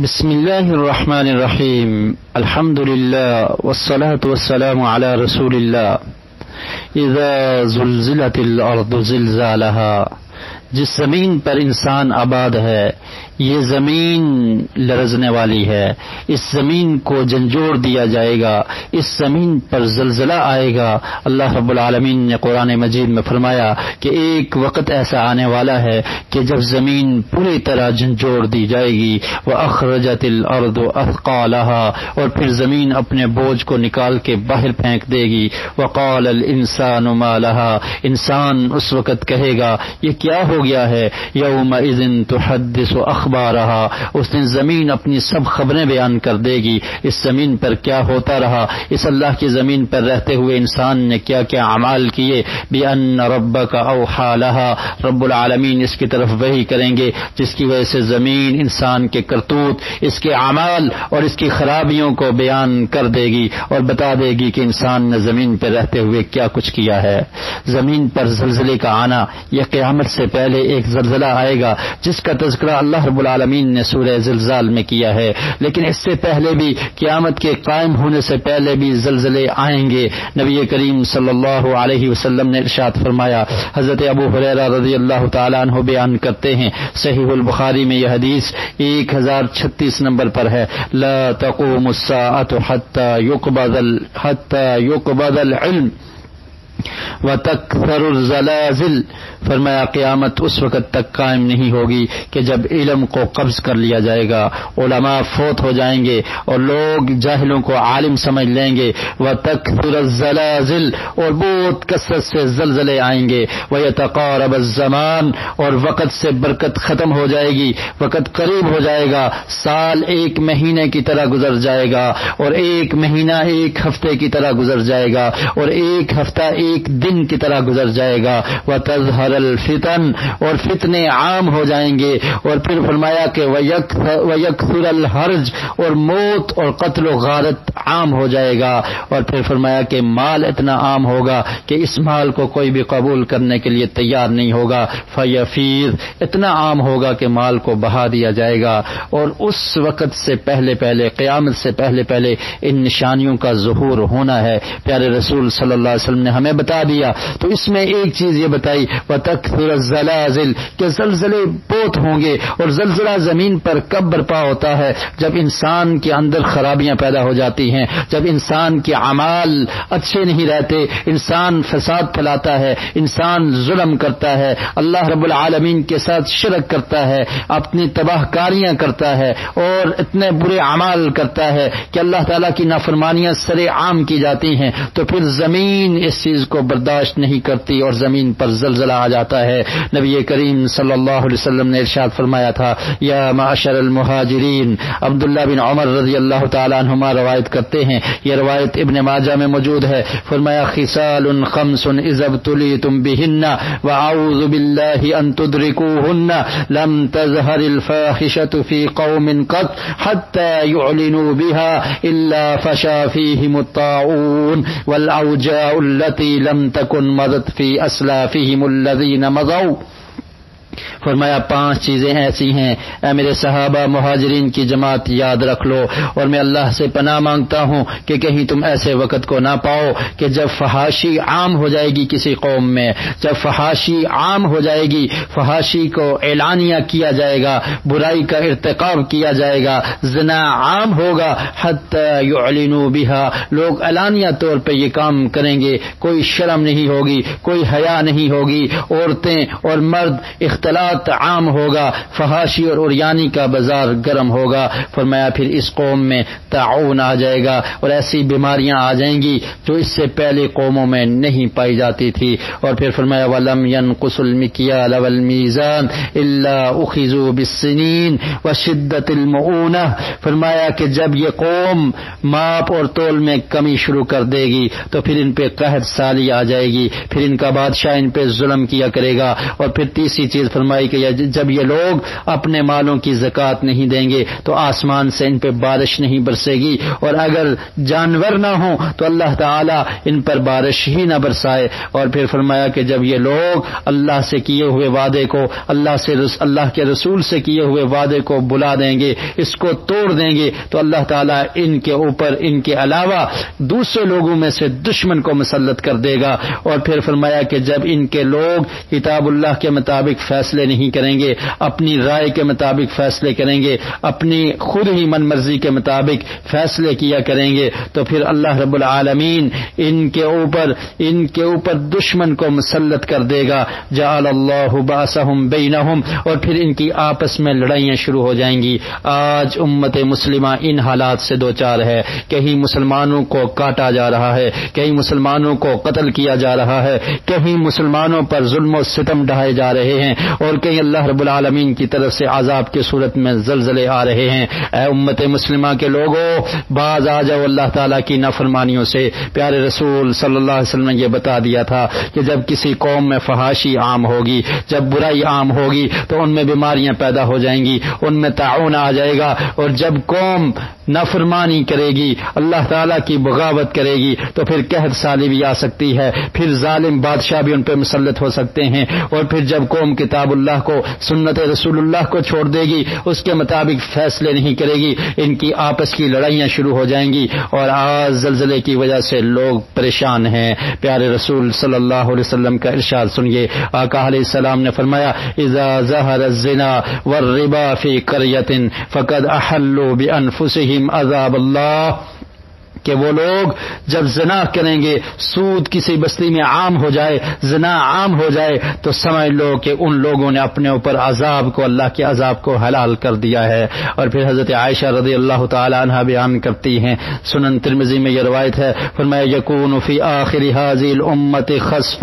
بسم اللہ الرحمن الرحیم الحمد للہ والصلاة والسلام علی رسول اللہ اذا زلزلت الارض زلزالها. جس زمین پر انسان آباد ہے یہ زمین لرزنے والی ہے، اس زمین کو جھنجھوڑ دیا جائے گا، اس زمین پر زلزلہ آئے گا. اللہ رب العالمین نے قرآن مجید میں فرمایا کہ ایک وقت ایسا آنے والا ہے کہ جب زمین پوری طرح جھنجھوڑ دی جائے گی. وَأَخْرَجَتِ الْأَرْضُ أَثْقَالَهَا، اور پھر زمین اپنے بوجھ کو نکال کے باہر پھینک دے گی. وَقَالَ الْإِنسَانُ مَا لَهَا، انسان اس وقت کہے گا یہ کیا ہو گیا ہے. يَوْمَئِذٍ تُحَدِّثُ أَخْبَارَهَا، اس دن زمین اپنی سب خبریں بیان کر دے گی. اس زمین پر کیا ہوتا رہا، اس اللہ کی زمین پر رہتے ہوئے انسان نے کیا کیا اعمال کیے. بِأَنَّ رَبَّكَ أَوْحَىٰ لَهَا، رب العالمین اس کی طرف وحی کریں گے جس کی وجہ سے زمین انسان کے کرتوت، اس کے اعمال اور اس کی خرابیوں کو بیان کر دے گی اور بتا دے گی کہ انسان نے زمین پر رہتے ہوئے کیا کچھ کیا ہے. زمین پر زلزلے کا آنا، یہ قیامت سے پہلے ایک زلزلہ آئے گا جس کا تذکرہ اللہ رب العالمین نے سورہ زلزال میں کیا ہے. لیکن اس سے پہلے بھی قیامت کے قائم ہونے سے پہلے بھی زلزلے آئیں گے. نبی کریم صلی اللہ علیہ وسلم نے ارشاد فرمایا، حضرت ابو ہریرہ رضی اللہ تعالیٰ عنہ بیان کرتے ہیں، صحیح البخاری میں یہ حدیث 1036 نمبر پر ہے، لا تقوم الساعة حتى يقبض العلم وَتَكْثَرُ الزَّلَازِلُ، فرمایا قیامت اس وقت تک قائم نہیں ہوگی کہ جب علم کو قبض کر لیا جائے گا، علماء فوت ہو جائیں گے اور لوگ جاہلوں کو عالم سمجھ لیں گے. وَتَكْثُرُ الزَّلَازِلُ، اور بہت کثرت سے زلزلے آئیں گے. وَيَتَقَارَبَ الزَّمَانُ، اور وقت سے برکت ختم ہو جائے گی، وقت قریب ہو جائے گا. سال ایک مہینے کی طرح گزر جائے گا اور ایک مہینہ ایک ہفتے کی طرح گزر جائے گا اور ایک ہفتہ ایک دن کی طرح گزر جائے گا. وَتَظْهَرَ الْفِتَنُ، اور فتنے عام ہو جائیں گے. اور پھر فرمایا کہ وَيَكْثُرَ الْحَرْجُ، اور موت اور قتل و غارت عام ہو جائے گا. اور پھر فرمایا کہ مال اتنا عام ہوگا کہ اس مال کو کوئی بھی قبول کرنے کے لیے تیار نہیں ہوگا. فَيَفِيضُ، اتنا عام ہوگا کہ مال کو بہا دیا جائے گا. اور اس وقت سے پہلے پہلے، قیامت سے پہلے پہلے ان نشانیوں کا ظہور ہونا ہے. پیارے رسول صلی اللہ علیہ وسلم نے ہمیں بتا دیا. تو اس میں ایک چیز یہ بتائی، وَتَكْثُرَ الزَّلَازِلُ، کہ زلزلے بہت ہوں گے. اور زلزلہ زمین پر کب برپا ہوتا ہے؟ جب انسان کے اندر خرابیاں پیدا ہو جاتی ہیں، جب انسان کے اعمال اچھے نہیں رہتے، انسان فساد پھیلاتا ہے، انسان ظلم کرتا ہے، اللہ رب العالمین کے ساتھ شرک کرتا ہے، اپنی تباہ کاریاں کرتا ہے اور اتنے برے اعمال کرتا ہے کہ اللہ تعالیٰ کی نافرمانیاں سرے عام کی جاتی ہیں. تو پھر زمین اس چیز کو برداشت نہیں کرتی اور زمین پر زلزلہ آ جاتا ہے. نبی کریم صلی اللہ علیہ وسلم نے ارشاد فرمایا تھا، یا معشر المہاجرین، عبداللہ بن عمر رضی اللہ تعالیٰ عنہما روایت کرتے ہیں، یہ روایت ابن ماجہ میں موجود ہے. فرمایا خصال خمس اذا ابتلیتم بہن واعوذ باللہ ان تدرکوہن لم تظہر الفاحشۃ فی قوم قط حتی یعلنوا بها الا فشا فیہم الطاعون والاوجاع التي لم تكن مضت في اسلافهم الذين مضوا. فرمایا 5 چیزیں ایسی ہیں اے میرے صحابہ مہاجرین کی جماعت، یاد رکھ لو. اور میں اللہ سے پناہ مانگتا ہوں کہ کہیں تم ایسے وقت کو نہ پاؤ کہ جب فحاشی عام ہو جائے گی کسی قوم میں، جب فحاشی عام ہو جائے گی، فحاشی کو اعلانیہ کیا جائے گا، برائی کا ارتکاب کیا جائے گا، زنا عام ہوگا، حتی یعلنوا بها، لوگ اعلانیہ طور پہ یہ کام کریں گے، کوئی شرم نہیں ہوگی، کوئی حیا نہیں ہوگی، عورتیں اور مرد اختلاط عام ہوگا، فحاشی اور عریانی کا بازار گرم ہوگا. فرمایا پھر اس قوم میں طاعون آ جائے گا اور ایسی بیماریاں آ جائیں گی جو اس سے پہلے قوموں میں نہیں پائی جاتی تھی. اور پھر فرمایا وَلَمْ يَنْقُصُوا الْمِكْيَالَ وَالْمِيزَانَ إِلَّا أُخِذُوا بِالسِّنِينِ وَشِدَّةِ الْمُؤُونَةِ، فرمایا کہ جب یہ قوم ماپ اور تول میں کمی شروع کر دے گی تو پھر ان پہ قحط سالی آ جائے گی، پھر ان کا بادشاہ ان پہ ظلم کیا کرے گا. اور پھر تیسری چیز فرمائی فرمائی کہ جب یہ لوگ اپنے مالوں کی زکوٰۃ نہیں دیں گے تو آسمان سے ان پہ بارش نہیں برسے گی، اور اگر جانور نہ ہوں تو اللہ تعالی ان پر بارش ہی نہ برسائے۔ اور پھر فرمایا کہ جب یہ لوگ اللہ سے کیے ہوئے وعدے کو، اللہ کے رسول سے کیے ہوئے وعدے کو بلا دیں گے، اس کو توڑ دیں گے، تو اللہ تعالیٰ ان کے اوپر ان کے علاوہ دوسرے لوگوں میں سے دشمن کو مسلط کر دے گا۔ اور پھر فرمایا کہ جب ان کے لوگ کتاب اللہ کے مطابق فیصلے نہیں کریں گے، اپنی رائے کے مطابق فیصلے کریں گے، اپنی خود ہی من مرضی کے مطابق فیصلے کیا کریں گے، تو پھر اللہ رب العالمین ان کے اوپر دشمن کو مسلط کر دے گا۔ جعل اللہ بأسهم بینہم، اور پھر ان کی آپس میں لڑائیاں شروع ہو جائیں گی۔ آج امت مسلمہ ان حالات سے دوچار ہے، کہیں مسلمانوں کو کاٹا جا رہا ہے، کہیں مسلمانوں کو قتل کیا جا رہا ہے، کہیں مسلمانوں پر ظلم و ستم ڈھائے جا رہے ہیں، اور کہیں اللہ رب العالمین کی طرف سے عذاب کی صورت میں زلزلے آ رہے ہیں۔ اے امت مسلمہ کے لوگوں، باز آ جاؤ اللہ تعالیٰ کی نافرمانیوں سے۔ پیارے رسول صلی اللہ علیہ وسلم نے یہ بتا دیا تھا کہ جب کسی قوم میں فحاشی عام ہوگی، جب برائی عام ہوگی تو ان میں بیماریاں پیدا ہو جائیں گی، ان میں طاعون آ جائے گا، اور جب قوم نافرمانی کرے گی، اللہ تعالیٰ کی بغاوت کرے گی، تو پھر قحط سالی بھی آ سکتی ہے، پھر ظالم بادشاہ بھی ان پہ مسلط ہو سکتے ہیں، اور پھر جب قوم کتاب اللہ کو، سنت رسول اللہ کو چھوڑ دے گی، اس کے مطابق فیصلے نہیں کرے گی، ان کی آپس کی لڑائیاں شروع ہو جائیں گی، اور آج زلزلے کی وجہ سے لوگ پریشان ہیں۔ پیارے رسول صلی اللہ علیہ وسلم کا ارشاد سنیے، آقا علیہ السلام نے فرمایا اذا ظہر الزنا والربا فی قریۃ فقد احلوا بانفسہم عذاب اللہ، کہ وہ لوگ جب زنا کریں گے، سود کسی بستی میں عام ہو جائے، زنا عام ہو جائے، تو سمجھ لو کہ ان لوگوں نے اپنے اوپر عذاب کو، اللہ کے عذاب کو حلال کر دیا ہے۔ اور پھر حضرت عائشہ رضی اللہ تعالی عنہا بیان کرتی ہیں، سنن ترمذی میں یہ روایت ہے، فرمایا یکون فی آخر هذه الامة خسف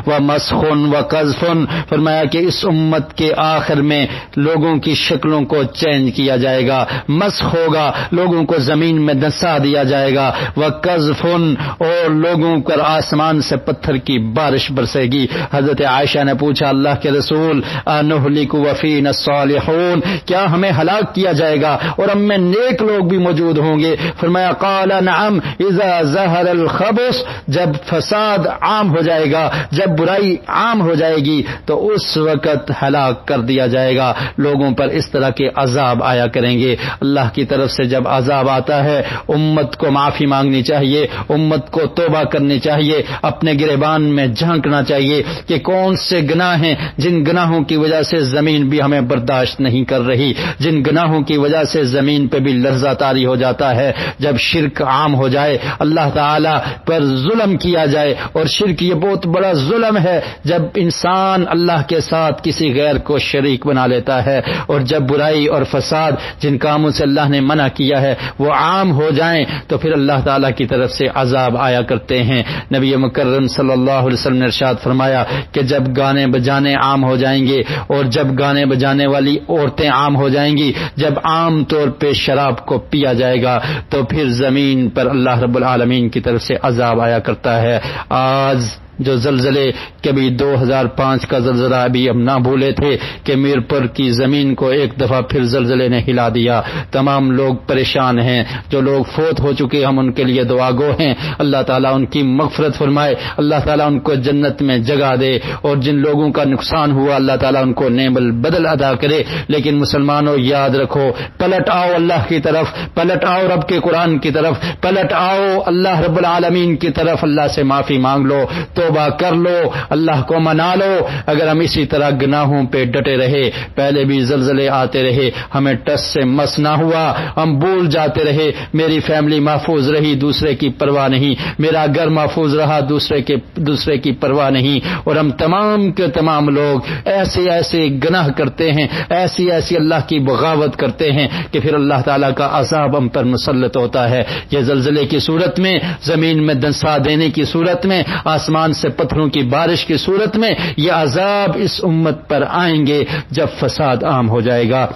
ومسخ وقذف، فرمایا کہ اس امت کے آخر میں لوگوں کی شکلوں کو چینج کیا جائے گا، مسخ ہوگا، لوگوں کو زمین میں دسا دیا جائے گا، وقذف، اور لوگوں پر آسمان سے پتھر کی بارش برسے گی۔ حضرت عائشہ نے پوچھا اللہ کے رسول انہلک وفینا الصالحون، کیا ہمیں ہلاک کیا جائے گا اور ہم میں نیک لوگ بھی موجود ہوں گے؟ فرمایا قال نعم اذا ظہر الخبث، جب فساد عام ہو جائے گا، جب برائی عام ہو جائے گی تو اس وقت ہلاک کر دیا جائے گا، لوگوں پر اس طرح کے عذاب آیا کریں گے۔ اللہ کی طرف سے جب عذاب آتا ہے، امت کو معافی مانگنی چاہیے، امت کو توبہ کرنی چاہیے، اپنے گریبان میں جھانکنا چاہیے کہ کون سے گناہ ہیں جن گناہوں کی وجہ سے زمین بھی ہمیں برداشت نہیں کر رہی، جن گناہوں کی وجہ سے زمین پہ بھی لرزہ طاری ہو جاتا ہے۔ جب شرک عام ہو جائے، اللہ تعالی پر ظلم کیا جائے، اور شرک یہ بہت بڑا ظلم ہے جب انسان اللہ کے ساتھ کسی غیر کو شریک بنا لیتا ہے، اور جب برائی اور فساد جن کاموں سے اللہ نے منع کیا ہے وہ عام ہو جائیں تو پھر اللہ تعالیٰ کی طرف سے عذاب آیا کرتے ہیں۔ نبی مکرم صلی اللہ علیہ وسلم نے ارشاد فرمایا کہ جب گانے بجانے عام ہو جائیں گے، اور جب گانے بجانے والی عورتیں عام ہو جائیں گی، جب عام طور پہ شراب کو پیا جائے گا، تو پھر زمین پر اللہ رب العالمین کی طرف سے عذاب آیا کرتا ہے۔ آج جو زلزلے کبھی 2005 کا زلزلہ ابھی ہم نہ بھولے تھے کہ میرپور کی زمین کو ایک دفعہ پھر زلزلے نے ہلا دیا، تمام لوگ پریشان ہیں، جو لوگ فوت ہو چکے ہم ان کے لیے دعا گو ہیں، اللہ تعالیٰ ان کی مغفرت فرمائے، اللہ تعالیٰ ان کو جنت میں جگہ دے، اور جن لوگوں کا نقصان ہوا اللہ تعالیٰ ان کو نعم البدل ادا کرے۔ لیکن مسلمانوں یاد رکھو، پلٹ آؤ اللہ کی طرف، پلٹ آؤ رب کے قرآن کی طرف، پلٹ آؤ اللہ رب العالمین کی طرف، اللہ سے معافی مانگ لو، توبہ کر لو، اللہ کو منا لو۔ اگر ہم اسی طرح گناہوں پہ ڈٹے رہے، پہلے بھی زلزلے آتے رہے، ہمیں ٹس سے مس نہ ہوا، ہم بھول جاتے رہے، میری فیملی محفوظ رہی، دوسرے کی پرواہ نہیں، میرا گھر محفوظ رہا، دوسرے کی پرواہ نہیں، اور ہم تمام کے تمام لوگ ایسے گناہ کرتے ہیں، ایسی اللہ کی بغاوت کرتے ہیں کہ پھر اللہ تعالیٰ کا عذاب ہم پر مسلط ہوتا ہے۔ یہ زلزلے کی صورت میں، زمین میں دنسا دینے کی صورت میں، آسمان سے پتھروں کی بارش کی صورت میں، یہ عذاب اس امت پر آئیں گے جب فساد عام ہو جائے گا۔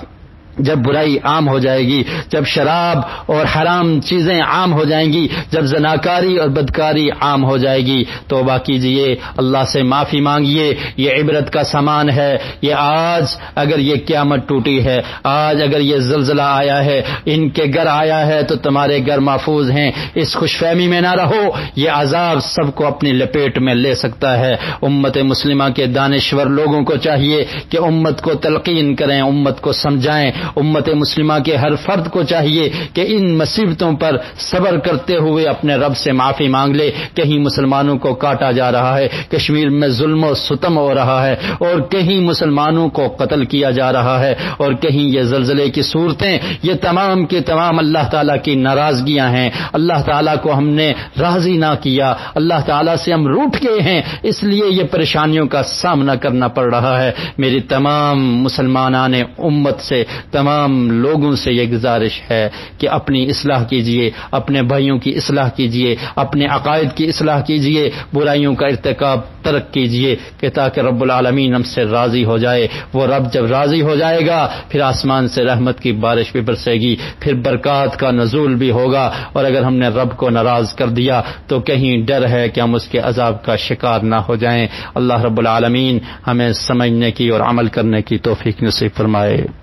جب برائی عام ہو جائے گی، جب شراب اور حرام چیزیں عام ہو جائیں گی، جب زناکاری اور بدکاری عام ہو جائے گی، توبہ کیجئے، اللہ سے معافی مانگیے۔ یہ عبرت کا سامان ہے۔ یہ آج اگر یہ قیامت ٹوٹی ہے، آج اگر یہ زلزلہ آیا ہے، ان کے گھر آیا ہے تو تمہارے گھر محفوظ ہیں، اس خوش فہمی میں نہ رہو۔ یہ عذاب سب کو اپنی لپیٹ میں لے سکتا ہے۔ امت مسلمہ کے دانشور لوگوں کو چاہیے کہ امت کو تلقین کریں، امت کو سمجھائیں۔ امت مسلمہ کے ہر فرد کو چاہیے کہ ان مصیبتوں پر صبر کرتے ہوئے اپنے رب سے معافی مانگ لے۔ کہیں مسلمانوں کو کاٹا جا رہا ہے، کشمیر میں ظلم و ستم ہو رہا ہے، اور کہیں مسلمانوں کو قتل کیا جا رہا ہے، اور کہیں یہ زلزلے کی صورتیں، یہ تمام کے تمام اللہ تعالیٰ کی ناراضگیاں ہیں۔ اللہ تعالیٰ کو ہم نے راضی نہ کیا، اللہ تعالیٰ سے ہم روٹھ گئے ہیں، اس لیے یہ پریشانیوں کا سامنا کرنا پڑ رہا ہے۔ میری تمام مسلمانان امت سے، تمام لوگوں سے یہ گزارش ہے کہ اپنی اصلاح کیجئے، اپنے بھائیوں کی اصلاح کیجئے، اپنے عقائد کی اصلاح کیجئے، برائیوں کا ارتکاب ترک کیجئے، کہ تاکہ رب العالمین ہم سے راضی ہو جائے۔ وہ رب جب راضی ہو جائے گا پھر آسمان سے رحمت کی بارش بھی برسے گی، پھر برکات کا نزول بھی ہوگا، اور اگر ہم نے رب کو ناراض کر دیا تو کہیں ڈر ہے کہ ہم اس کے عذاب کا شکار نہ ہو جائیں۔ اللہ رب العالمین ہمیں سمجھنے کی اور عمل کرنے کی توفیق نصیب فرمائے۔